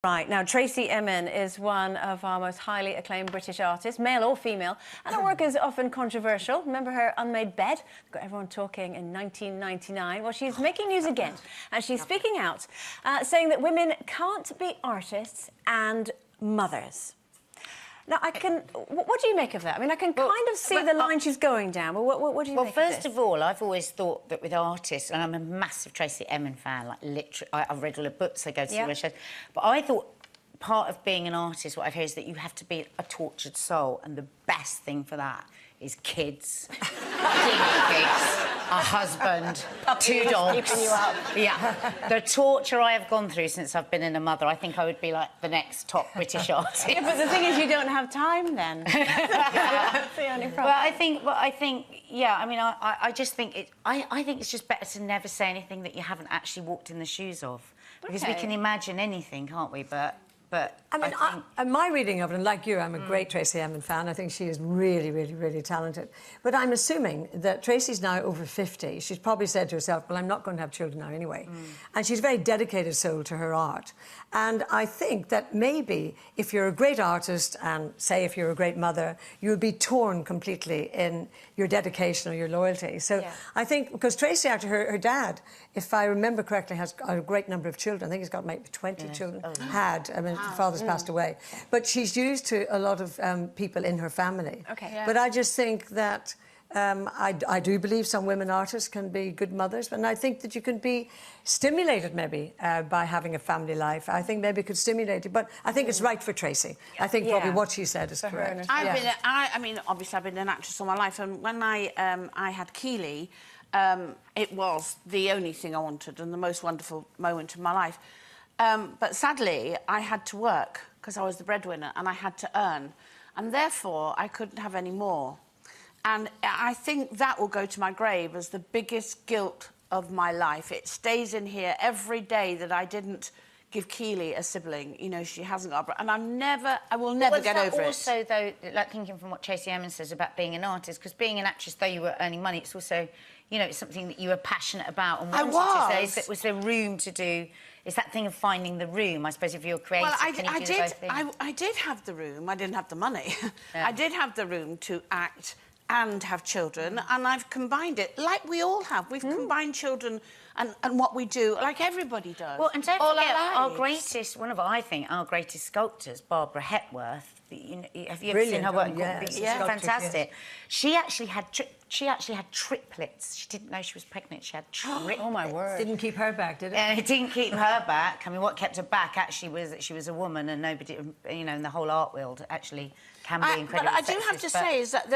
Right, now Tracey Emin is one of our most highly acclaimed British artists, male or female, and her work is often controversial. Remember her Unmade Bed? Got everyone talking in 1999. Well, she's making news again, and she's speaking out, saying that women can't be artists and mothers. Now, what do you make of that? I mean, I can kind of see the line she's going down, but what do you make of this? Well, first of all, I've always thought that with artists, and I'm a massive Tracey Emin fan, like literally, I've read all her books, I go to her shows, but I thought part of being an artist, what I've heard is that you have to be a tortured soul, and the best thing for that is kids, guinea pigs, a husband, two dogs. Keeping you up. Yeah. The torture I have gone through since I've been a mother, I think I would be like the next top British artist. Yeah, but the thing is, you don't have time then. That's the only problem. Well, I think, yeah. I mean, I just think I think it's just better to never say anything that you haven't actually walked in the shoes of, because we can imagine anything, can't we? But I mean, my reading of it, and like you, I'm a great Tracey Emin fan. I think she is really, really, really talented. But I'm assuming that Tracey's now over 50. She's probably said to herself, well, I'm not going to have children now anyway. And she's a very dedicated soul to her art. And I think that maybe if you're a great artist and, say, if you're a great mother, you'll be torn completely in your dedication or your loyalty. So I think, because Tracey, after her dad, if I remember correctly, has a great number of children. I think he's got maybe 20 children. Had. I mean, her father's passed away. But she's used to a lot of people in her family. But I just think that I do believe some women artists can be good mothers, and I think that you can be stimulated maybe by having a family life. I think maybe it could stimulate you, but I think it's right for Tracey. I think probably what she said is correct. I mean, obviously I've been an actress all my life, and when I had Keeley, it was the only thing I wanted and the most wonderful moment of my life. But sadly, I had to work because I was the breadwinner and I had to earn, and therefore I couldn't have any more. And I think that will go to my grave as the biggest guilt of my life. It stays in here every day that I didn't give Keeley a sibling. You know, she hasn't got... And I will never get over it. Also, though, like thinking from what Tracey Emin says about being an artist, because being an actress, though you were earning money, it's also, you know, it's something that you were passionate about and wanted to say. Was there room to do... It's that thing of finding the room, I suppose, if you're creative, well, can you do both things? I did have the room. I didn't have the money. I did have the room to act and have children, and I've combined it, like we all have. We've combined children and what we do, like everybody does. Well, and don't forget, one of our greatest sculptors, Barbara Hepworth, have you ever seen her work? Yeah, fantastic. She actually had triplets. She didn't know she was pregnant. She had triplets. Oh, my word. Didn't keep her back, did it? And it didn't keep her back. I mean, what kept her back actually was that she was a woman, and nobody, you know, in the whole art world actually can be incredibly But I do have to say is that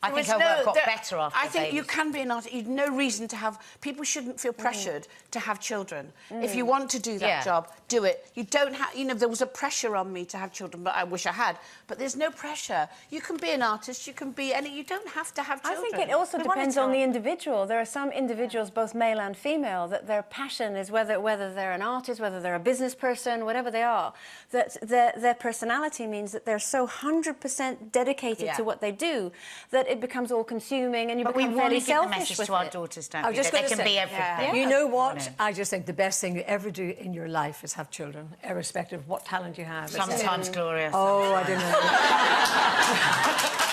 I think her work got better after I think you can be an artist. You've no reason to have... People shouldn't feel pressured to have children. If you want to do that job, do it. You don't have... You know, there was a pressure on me to have children, but I wish I had. But there's no pressure. You can be an artist, you can be... You don't have to have children. I think it also depends on the individual. There are some individuals, both male and female, that their passion is whether they're an artist, whether they're a business person, whatever they are, that their personality means that they're so 100% dedicated to what they do that it becomes all-consuming and you become fairly selfish with it. But we want to give the message to our daughters, don't we? That they can be everything. You know what? I just think the best thing you ever do in your life is have children, irrespective of what talent you have. Sometimes glorious. Oh, I didn't know.